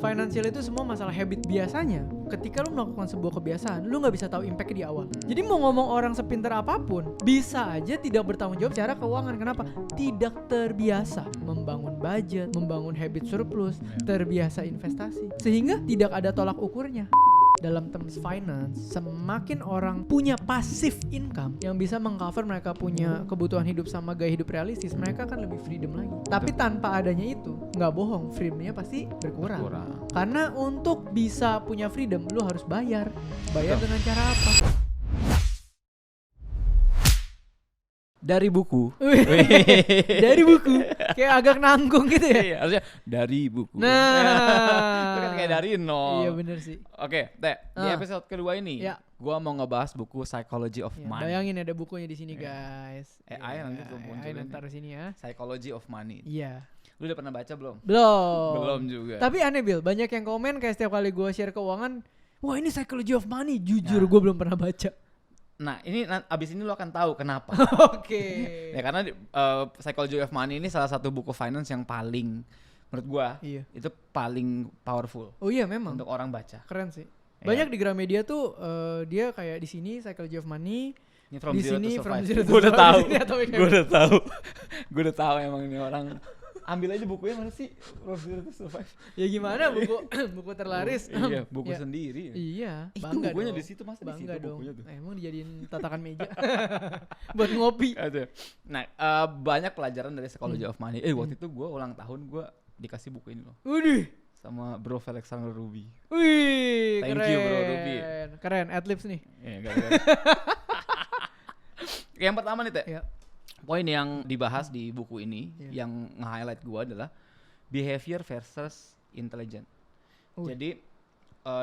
Financial itu semua masalah habit. Biasanya ketika lu melakukan sebuah kebiasaan, lu gak bisa tahu impact di awal. Jadi mau ngomong orang sepintar apapun, bisa aja tidak bertanggung jawab secara keuangan. Kenapa? Tidak terbiasa membangun budget, membangun habit surplus, terbiasa investasi, sehingga tidak ada tolak ukurnya. Dalam terms finance, semakin orang punya passive income yang bisa mengcover mereka punya kebutuhan hidup sama gaya hidup realistis, mereka akan lebih freedom lagi. Tapi tanpa adanya itu, nggak bohong, freedomnya pasti berkurang. Karena untuk bisa punya freedom, lu harus bayar. Bayar dengan cara apa? Dari buku. Dari buku. Kayak agak nanggung gitu ya. Iya, harusnya dari buku. Nah, itu kan kayak dari nol. Iya bener sih. Oke, di episode kedua ini, gua mau ngebahas buku Psychology of Money. Bayangin ada bukunya di sini, guys. AI nanti tuh muncul. AI ntar sini ya. Psychology of Money. Iya. Lu udah pernah baca belum? Belum juga. Tapi aneh Bil, banyak yang komen kayak setiap kali gue share keuangan, wah ini Psychology of Money. Jujur gue belum pernah baca. Nah ini abis ini lo akan tahu kenapa. Oke. Ya karena Psychology of Money ini salah satu buku finance yang paling, menurut gua, itu paling powerful. Oh iya memang. Untuk orang baca. Keren sih. Banyak di Gramedia tuh dia kayak di sini Psychology of Money. Ini from di zero sini to from survive. zero to Gue udah tahu. Gue udah tahu emang ini orang. Ambil aja bukunya, mana sih From Zero to Survive. Ya gimana buku terlaris. Iya, buku sendiri. Iya, bangga bukunya dong. Di situ, masa bangga di situ dong. bukunya tuh. Emang dijadiin tatakan meja buat ngopi. Nah, banyak pelajaran dari Psychology of Money. Waktu itu gue ulang tahun, gue dikasih buku ini loh. Widih. Sama Bro Alexander Ruby. Wih, Thank you Bro Ruby. Keren, adlibs nih. Iya, keren. Yang pertama nih Teh. Iya. Poin yang dibahas di buku ini yang nge-highlight gue adalah behavior versus intelligence. Jadi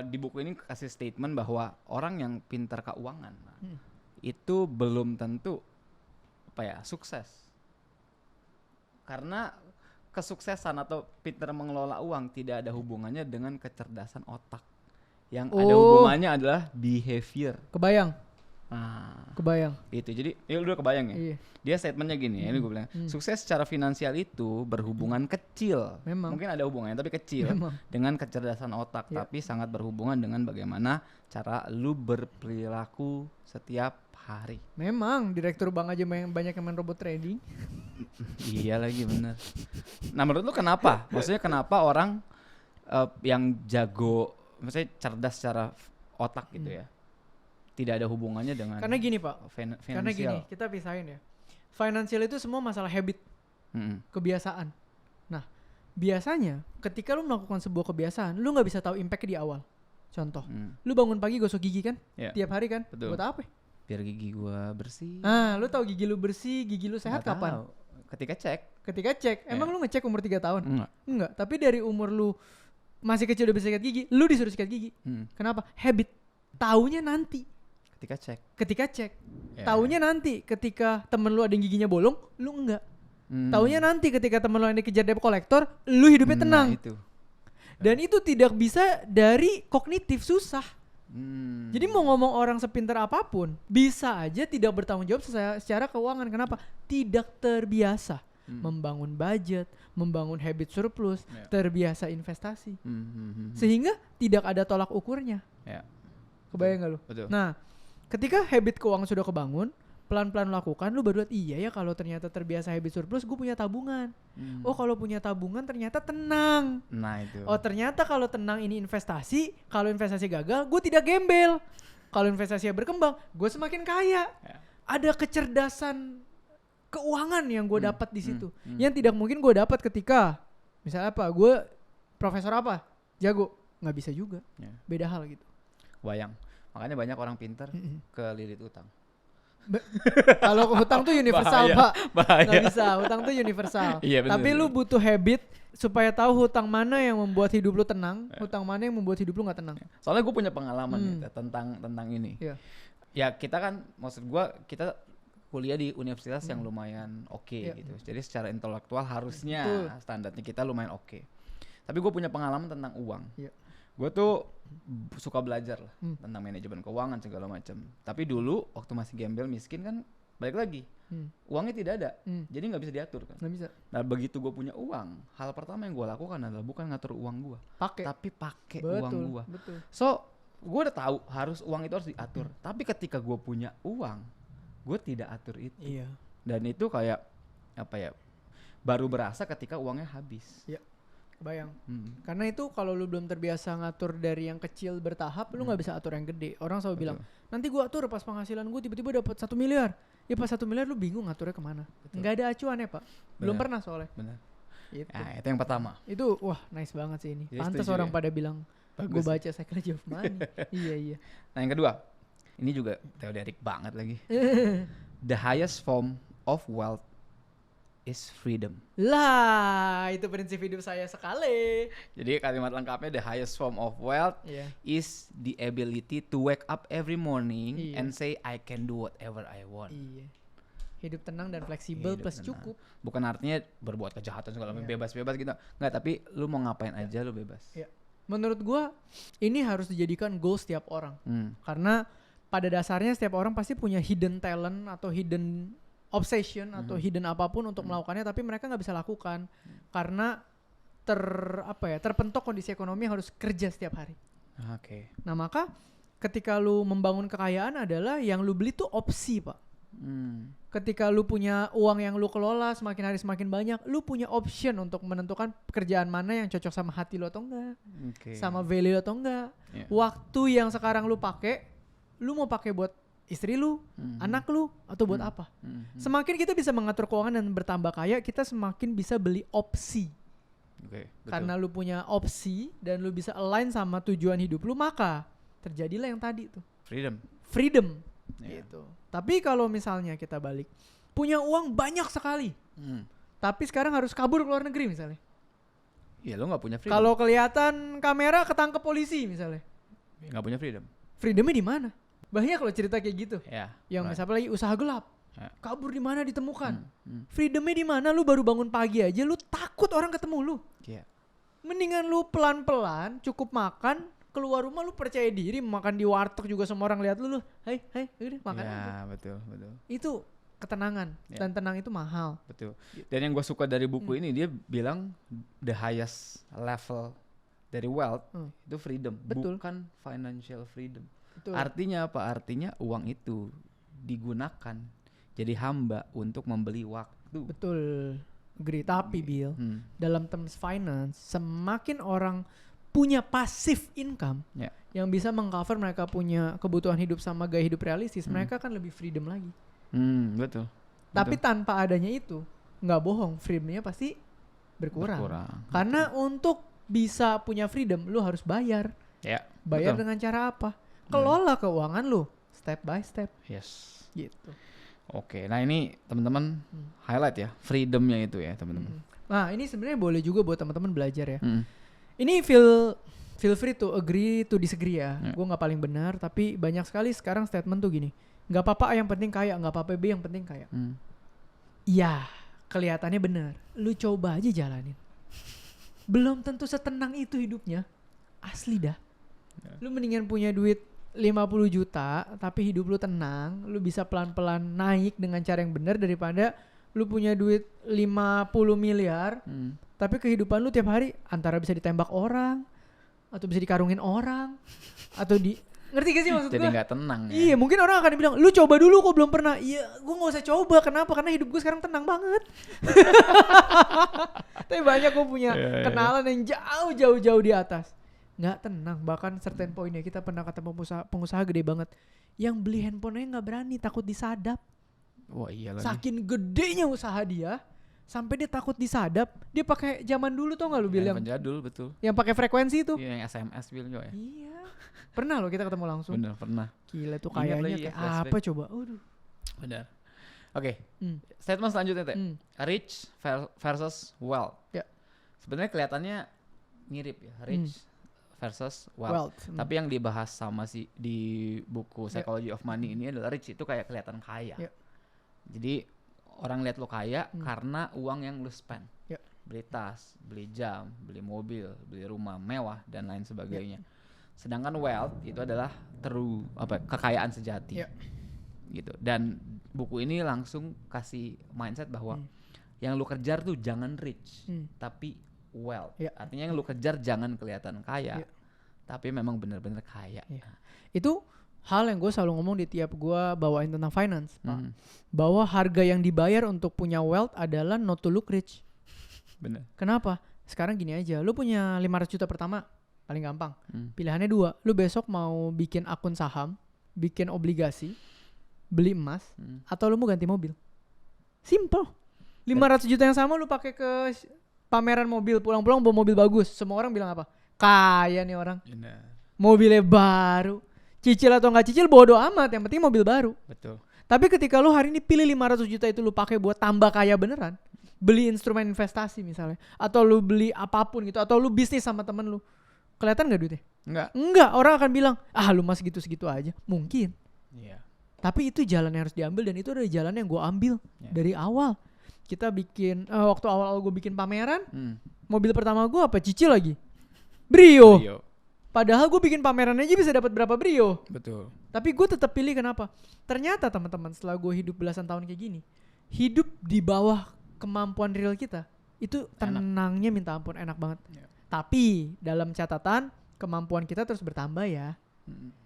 di buku ini kasih statement bahwa orang yang pintar keuangan itu belum tentu sukses. Karena kesuksesan atau pintar mengelola uang tidak ada hubungannya dengan kecerdasan otak. Yang ada hubungannya adalah behavior. Kebayang. Kebayang. Itu. Jadi, lu udah kebayang ya? Iya. Dia statementnya gini, ini gue bilang, sukses secara finansial itu berhubungan kecil. Memang. Mungkin ada hubungannya, tapi kecil. Memang. Dengan kecerdasan otak, tapi sangat berhubungan dengan bagaimana cara lu berperilaku setiap hari. Memang, direktur bank aja banyak yang main robot trading. Iya lagi, bener. Nah, menurut lu kenapa? Maksudnya kenapa orang yang jago, maksudnya cerdas secara otak gitu ya, tidak ada hubungannya dengan karena gini Pak, finansial. Karena gini, kita pisahin ya. Financial itu semua masalah habit, kebiasaan. Nah, biasanya ketika lu melakukan sebuah kebiasaan, lu gak bisa tahu impact di awal. Contoh, lu bangun pagi gosok gigi kan? Tiap hari kan? Betul. Buat apa? Biar gigi gua bersih. Lu tahu gigi lu bersih, gigi lu sehat Nggak kapan? tahu. Ketika cek. Emang lu ngecek umur 3 tahun? Enggak. Enggak, tapi dari umur lu masih kecil udah bisa sikat gigi, lu disuruh sikat gigi. Kenapa? Habit. Taunya nanti. Ketika cek. Taunya nanti ketika temen lu ada yang giginya bolong, lu enggak. Taunya nanti ketika temen lu yang dikejar debt collector, lu hidupnya tenang. Itu. Dan itu tidak bisa dari kognitif, susah. Jadi mau ngomong orang sepintar apapun, bisa aja tidak bertanggung jawab secara keuangan. Kenapa? Tidak terbiasa membangun budget, membangun habit surplus, terbiasa investasi. Sehingga tidak ada tolak ukurnya. Kebayang gak lu? Betul. Nah, ketika habit keuangan sudah kebangun, pelan-pelan lakukan, lu baru lihat iya ya kalau ternyata terbiasa habit surplus, gue punya tabungan. Oh kalau punya tabungan ternyata tenang. Nah itu. Oh ternyata kalau tenang ini investasi, kalau investasi gagal, gue tidak gembel. Kalau investasinya berkembang, gue semakin kaya. Ada kecerdasan keuangan yang gue dapat di situ, yang tidak mungkin gue dapat ketika, misalnya apa, gue profesor apa, jago, nggak bisa juga. Beda hal gitu. Bayang. Makanya banyak orang pintar kelilit utang. Kalau hutang tuh universal Pak. Nggak bisa, hutang tuh universal. Iya, bener, tapi lu butuh habit supaya tahu hutang mana yang membuat hidup lu tenang, hutang mana yang membuat hidup lu nggak tenang. Soalnya gue punya pengalaman nih tentang ini. Ya kita kan, maksud gue kita kuliah di universitas yang lumayan oke gitu. Jadi secara intelektual harusnya standarnya kita lumayan oke. Tapi gue punya pengalaman tentang uang. Gue tuh suka belajar lah tentang manajemen keuangan segala macam. Tapi dulu waktu masih gembel miskin kan balik lagi, uangnya tidak ada, jadi nggak bisa diatur kan. Nggak bisa. Nah begitu gue punya uang, hal pertama yang gue lakukan adalah bukan ngatur uang gue, tapi pakai uang gue. Betul. So gue udah tahu uang itu harus diatur, tapi ketika gue punya uang, gue tidak atur itu. Iya. Dan itu kayak apa ya? Baru berasa ketika uangnya habis. Iya. Kebayang. Karena itu kalau lu belum terbiasa ngatur dari yang kecil bertahap, lu nggak bisa atur yang gede. Orang selalu bilang, nanti gua atur pas penghasilan gua tiba-tiba dapat 1 miliar. Ya pas 1 miliar lu bingung ngaturnya kemana. Nggak ada acuannya Pak. Belum pernah soalnya. Benar. Gitu. Nah, itu yang pertama. Itu wah nice banget sih ini. Jadi Pantes setuju orang ya? pada bilang, gue baca Psychology of Money. Iya. Nah yang kedua, ini juga teoretik banget lagi. The highest form of wealth is freedom. Lah, itu prinsip hidup saya sekali. Jadi kalimat lengkapnya the highest form of wealth is the ability to wake up every morning and say I can do whatever I want. Iya. Hidup tenang dan fleksibel plus cukup. Bukan artinya berbuat kejahatan segala macam bebas-bebas gitu. Enggak, tapi lu mau ngapain aja lu bebas. Iya. Menurut gua ini harus dijadikan goal setiap orang. Karena pada dasarnya setiap orang pasti punya hidden talent atau hidden obsession atau hidden apapun untuk melakukannya, tapi mereka nggak bisa lakukan karena terpentok kondisi ekonomi yang harus kerja setiap hari. Oke. Nah maka ketika lu membangun kekayaan adalah yang lu beli tuh opsi Pak. Ketika lu punya uang yang lu kelola semakin hari semakin banyak, lu punya option untuk menentukan pekerjaan mana yang cocok sama hati lu atau enggak, sama value atau enggak. Waktu yang sekarang lu pakai, lu mau pakai buat istri lu, anak lu, atau buat apa? Semakin kita bisa mengatur keuangan dan bertambah kaya, kita semakin bisa beli opsi. Karena lu punya opsi dan lu bisa align sama tujuan hidup lu, maka terjadilah yang tadi tuh. Freedom. Gitu. Tapi kalau misalnya kita balik, punya uang banyak sekali, tapi sekarang harus kabur ke luar negeri misalnya. Ya lu nggak punya freedom. Kalau kelihatan kamera ketangkep polisi misalnya, nggak punya freedom. Freedomnya di mana? Banyak kalau cerita kayak gitu. Yang misalnya lagi usaha gelap, kabur di mana ditemukan. Freedomnya di mana? Lu baru bangun pagi aja, lu takut orang ketemu lu. Mendingan lu pelan-pelan, cukup makan, keluar rumah lu percaya diri, makan di warteg juga semua orang lihat lu, hai, udah makan aja. Betul. Itu ketenangan dan tenang itu mahal. Betul. Dan yang gue suka dari buku ini, dia bilang the highest level dari wealth itu freedom, bukan financial freedom. Betul. Artinya apa? Artinya uang itu digunakan jadi hamba untuk membeli waktu. Betul. Agree. Tapi Bill, dalam terms finance, semakin orang punya passive income yang bisa mengcover mereka punya kebutuhan hidup sama gaya hidup realistis, mereka kan lebih freedom lagi. Betul. Tapi tanpa adanya itu, nggak bohong, freedomnya pasti berkurang. Karena untuk bisa punya freedom, lu harus bayar. Bayar dengan cara apa? Kelola keuangan lu step by step. Gitu. Oke, nah ini teman-teman highlight ya freedomnya itu ya teman-teman. Nah ini sebenarnya boleh juga buat teman-teman belajar ya. Ini feel free to agree to disagree ya. Gue nggak paling benar, tapi banyak sekali sekarang statement tuh gini. Nggak apa-apa A yang penting kaya, nggak apa-apa B yang penting kaya. Ya kelihatannya benar. Lu coba aja jalanin. Belum tentu setenang itu hidupnya. Asli dah. Lu mendingan punya duit 50 juta tapi hidup lu tenang, lu bisa pelan-pelan naik dengan cara yang benar daripada lu punya duit 50 miliar tapi kehidupan lu tiap hari antara bisa ditembak orang atau bisa dikarungin orang atau ngerti gak sih maksud gue? Jadi gak tenang ya. Iya, mungkin orang akan bilang, lu coba dulu kok belum pernah. Iya, gue gak usah coba. Kenapa? Karena hidup gue sekarang tenang banget. Tapi banyak gue punya kenalan yang jauh di atas. Gak tenang, bahkan certain poinnya kita pernah ketemu pengusaha gede banget yang beli handphonenya gak berani, takut disadap. Wah iya lagi. Saking gedenya usaha dia sampai dia takut disadap, dia pakai zaman dulu tau gak lu bilang? Yang jadul betul. Yang pakai frekuensi itu. Iya, yang SMS bilang ya. Iya. Pernah loh kita ketemu langsung. Bener, pernah. Gila tuh kayaknya kayak apa coba. Bener. Oke. Statement selanjutnya Teh. Rich versus wealth. Ya. Sebenarnya kelihatannya mirip ya, rich versus wealth. Tapi yang dibahas sama di buku Psychology of Money ini adalah rich itu kayak kelihatan kaya. Jadi orang lihat lo kaya karena uang yang lo spend. Beli tas, beli jam, beli mobil, beli rumah mewah dan lain sebagainya. Sedangkan wealth itu adalah kekayaan sejati. gitu. Dan buku ini langsung kasih mindset bahwa yang lu kejar tuh jangan rich, tapi wealth. Artinya yang lu kejar jangan kelihatan kaya, tapi memang benar-benar kaya. Itu hal yang gue selalu ngomong di tiap gue bawain tentang finance, Pak. Bahwa harga yang dibayar untuk punya wealth adalah not to look rich. Bener. Kenapa? Sekarang gini aja, lu punya 500 juta pertama, paling gampang. Pilihannya 2, lu besok mau bikin akun saham, bikin obligasi, beli emas, atau lu mau ganti mobil. Simple. 500 juta yang sama lu pakai ke pameran mobil, pulang-pulang bawa mobil bagus. Semua orang bilang apa? Kaya nih orang. Bener. Mobilnya baru. Cicil atau nggak cicil bodo amat, yang penting mobil baru. Betul. Tapi ketika lu hari ini pilih 500 juta itu lu pakai buat tambah kaya beneran, beli instrumen investasi misalnya, atau lu beli apapun gitu, atau lu bisnis sama temen lu, kelihatan nggak duitnya? Enggak, orang akan bilang, lu mas segitu aja. Mungkin. Iya. Tapi itu jalan yang harus diambil, dan itu adalah jalan yang gue ambil dari awal. Kita bikin, waktu awal-awal gue bikin pameran, mobil pertama gue apa? Cicil lagi. Brio. Padahal gue bikin pameran aja bisa dapat berapa Brio. Betul. Tapi gue tetap pilih, kenapa? Ternyata teman-teman, setelah gue hidup belasan tahun kayak gini, hidup di bawah kemampuan real kita, itu tenangnya minta ampun, enak banget. Tapi dalam catatan, kemampuan kita terus bertambah ya.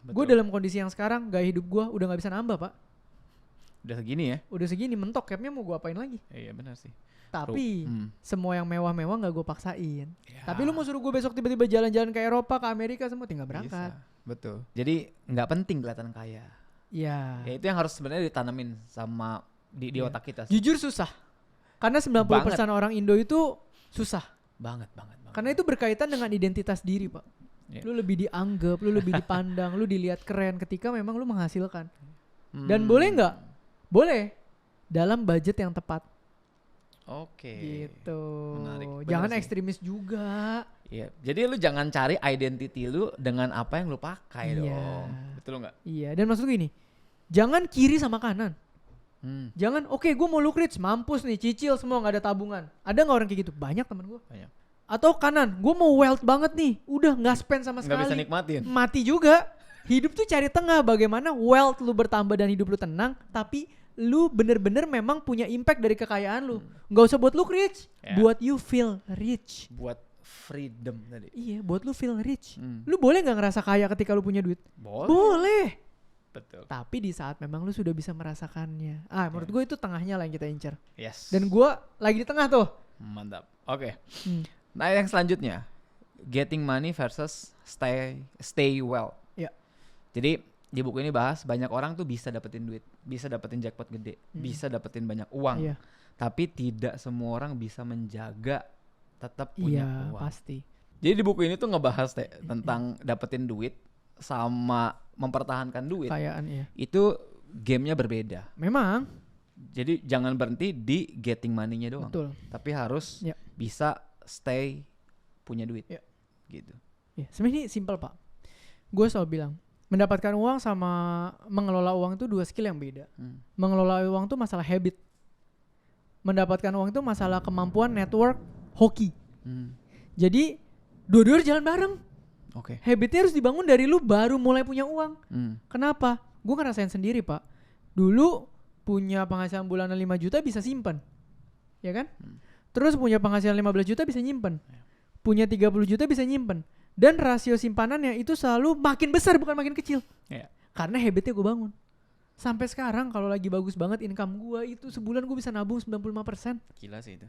Gue dalam kondisi yang sekarang, gaya hidup gue udah gak bisa nambah, Pak. Udah segini ya? Udah segini, mentok, capnya mau gue apain lagi? Iya benar sih. Tapi semua yang mewah-mewah gak gue paksain. Tapi lu mau suruh gue besok tiba-tiba jalan-jalan ke Eropa, ke Amerika, semua tinggal berangkat. Bisa. Betul. Jadi gak penting kelihatan kaya. Iya. Ya itu yang harus sebenarnya ditanamin sama di otak kita sih. Jujur susah. Karena 90% orang Indo itu susah. Banget. Karena itu berkaitan dengan identitas diri, Pak. Lu lebih dianggap, lu lebih dipandang, lu dilihat keren ketika memang lu menghasilkan. Dan boleh nggak? Boleh. Dalam budget yang tepat. Oke. Gitu. Menarik. Jangan sih. ekstremis juga. Iya. Jadi lu jangan cari identity lu dengan apa yang lu pakai dong. Betul nggak? Iya. Dan maksud gue gini, jangan kiri sama kanan. Jangan, oke, gue mau look rich, mampus nih, cicil semua gak ada tabungan. Ada gak orang kayak gitu? Banyak temen gue. Banyak. Atau kanan, gue mau wealth banget nih, udah gak spend sama sekali. Gak bisa nikmatin. Mati juga. Hidup tuh cari tengah, bagaimana wealth lu bertambah dan hidup lu tenang, tapi lu bener-bener memang punya impact dari kekayaan lu. Gak usah buat look rich, buat you feel rich. Buat freedom tadi. Iya, buat lu feel rich. Lu boleh gak ngerasa kaya ketika lu punya duit? Boleh. Betul. Tapi di saat memang lu sudah bisa merasakannya. Menurut gue itu tengahnya lah yang kita incar. Yes. Dan gue lagi di tengah tuh. Mantap. Oke. Nah yang selanjutnya, getting money versus stay well. Ya. Jadi di buku ini bahas banyak orang tuh bisa dapetin duit, bisa dapetin jackpot gede, bisa dapetin banyak uang. Iya. Tapi tidak semua orang bisa menjaga tetap punya uang. Iya pasti. Jadi di buku ini tuh ngebahas tentang dapetin duit sama mempertahankan duit. Kekayaan ya. Itu gamenya berbeda. Memang. Jadi jangan berhenti di getting money-nya doang. Betul. Tapi harus bisa stay punya duit. Gitu. Ya, sebenarnya ini simple, Pak. Gue selalu bilang, mendapatkan uang sama mengelola uang itu 2 skill yang beda. Mengelola uang itu masalah habit. Mendapatkan uang itu masalah kemampuan network hoki. Jadi dua-dua jalan bareng. Oke. Habitnya harus dibangun dari lu baru mulai punya uang. Kenapa? Gue ngerasain sendiri, Pak. Dulu punya penghasilan bulanan 5 juta bisa simpan. Ya kan? Terus punya penghasilan 15 juta bisa nyimpen. Punya 30 juta bisa nyimpen. Dan rasio simpanannya itu selalu makin besar bukan makin kecil. Karena habitnya gue bangun. Sampai sekarang kalau lagi bagus banget income gue itu sebulan gue bisa nabung 95%. Gila sih itu.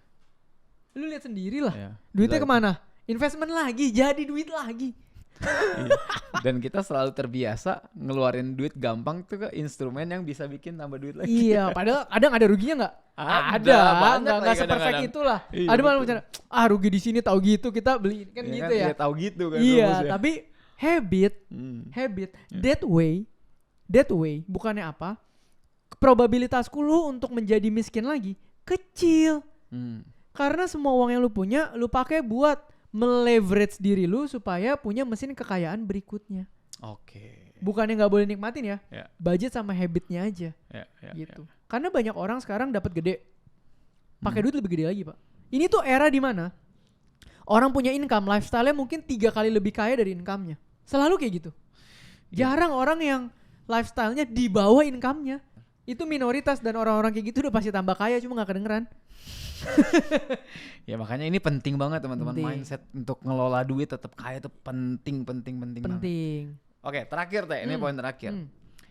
Lu lihat sendiri lah. Duitnya kemana? Investment lagi, jadi duit lagi. Dan kita selalu terbiasa ngeluarin duit gampang tuh ke instrumen yang bisa bikin tambah duit lagi. Iya, padahal kadang ada ruginya nggak? Ada, nggak seperfect itulah. Ada malah bicara, rugi di sini tahu gitu kita beli kan gitu kan, ya. Tahu gitu kan. Iya, tapi habit, that way bukannya apa? Probabilitasku lu untuk menjadi miskin lagi kecil. Karena semua uang yang lu punya, lu pakai buat meleverage diri lu supaya punya mesin kekayaan berikutnya. Oke. Bukannya nggak boleh nikmatin ya, budget sama habitnya aja. Gitu. Karena banyak orang sekarang dapat gede, pakai duit lebih gede lagi, Pak. Ini tuh era di mana orang punya income, lifestyle-nya mungkin 3 kali lebih kaya dari income-nya. Selalu kayak gitu. Jarang orang yang lifestyle-nya di bawah income-nya. Itu minoritas dan orang-orang kayak gitu udah pasti tambah kaya cuma gak kedengeran. Ya makanya ini penting banget teman-teman, Penting. mindset untuk ngelola duit tetap kaya itu penting banget. Penting. Oke, terakhir Teh, ini poin terakhir.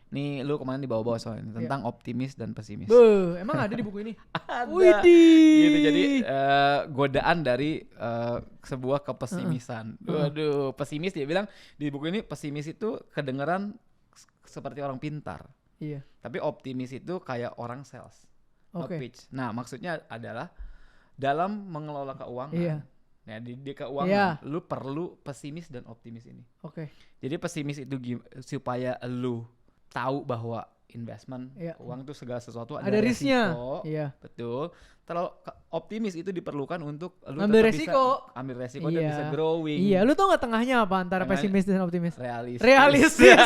Nih lu kemarin di bawah-bawah soalnya tentang optimis dan pesimis. Beuh, emang ada di buku ini? Ada. Widih. Gitu, jadi godaan dari sebuah kepesimisan. Waduh, pesimis dia bilang di buku ini pesimis itu kedengeran seperti orang pintar. Iya. Tapi optimis itu kayak orang sales. Not Oke. pitch. Nah, maksudnya adalah dalam mengelola keuangan. Iya. Nah, di keuangan Iya. lu perlu pesimis dan optimis ini. Oke. Jadi pesimis itu supaya lu tahu bahwa investment, Iya. uang itu segala sesuatu Ada risknya. resiko. Iya. Betul. Terlalu optimis itu diperlukan untuk lu Ambil tetap resiko. bisa ambil resiko dan Iya. bisa growing. Iya, lu tau gak tengahnya apa antara Tengahnya- pesimis dan optimis? Realistis.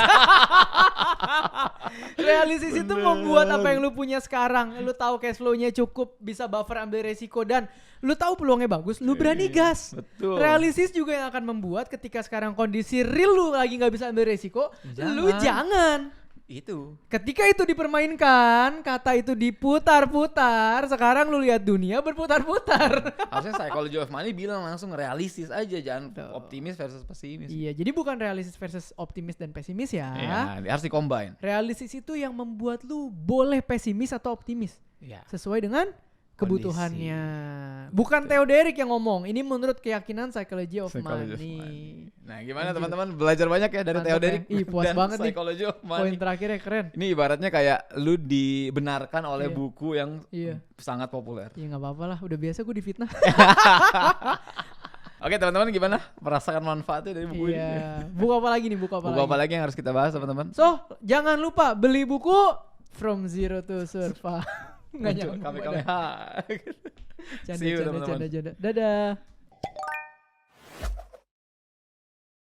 Realistis itu Bener. membuat apa yang lu punya sekarang. Lu tahu cash flow-nya cukup, bisa buffer ambil resiko dan lu tahu peluangnya bagus, lu berani gas. Betul. Realistis juga yang akan membuat ketika sekarang kondisi real lu lagi nggak bisa ambil resiko, lu Jangan. jangan. Itu. Ketika itu dipermainkan, kata itu diputar-putar, sekarang lu lihat dunia berputar-putar. Harusnya Psychology of Money bilang langsung realistis aja, jangan Betul. optimis versus pesimis. Iya, jadi bukan realistis versus optimis dan pesimis ya. Iya, harus di-combine. Realistis itu yang membuat lu boleh pesimis atau optimis Iya. sesuai dengan kebutuhannya. Bukan Theoderic yang ngomong, ini menurut keyakinan Psychology of Psychology of Money. Money. Nah, gimana Lanjut. teman-teman, belajar banyak ya dari Mantap Theoderic ya. Ih, puas dan banget nih. Psychology of Poin Money. terakhirnya keren. Ini ibaratnya kayak lu dibenarkan oleh Iya. buku yang Iya. sangat populer. Ya nggak apa-apa lah, udah biasa gue difitnah. Oke teman-teman, gimana merasakan manfaatnya dari buku ini? Iya. Buku apa lagi nih? Buku apa Buku lagi? apa lagi yang harus kita bahas teman-teman? So, jangan lupa beli buku From Zero to Survive. Nggak nyambung. Kami-kami. Canda, See you, canda, teman-teman. canda. Dadah.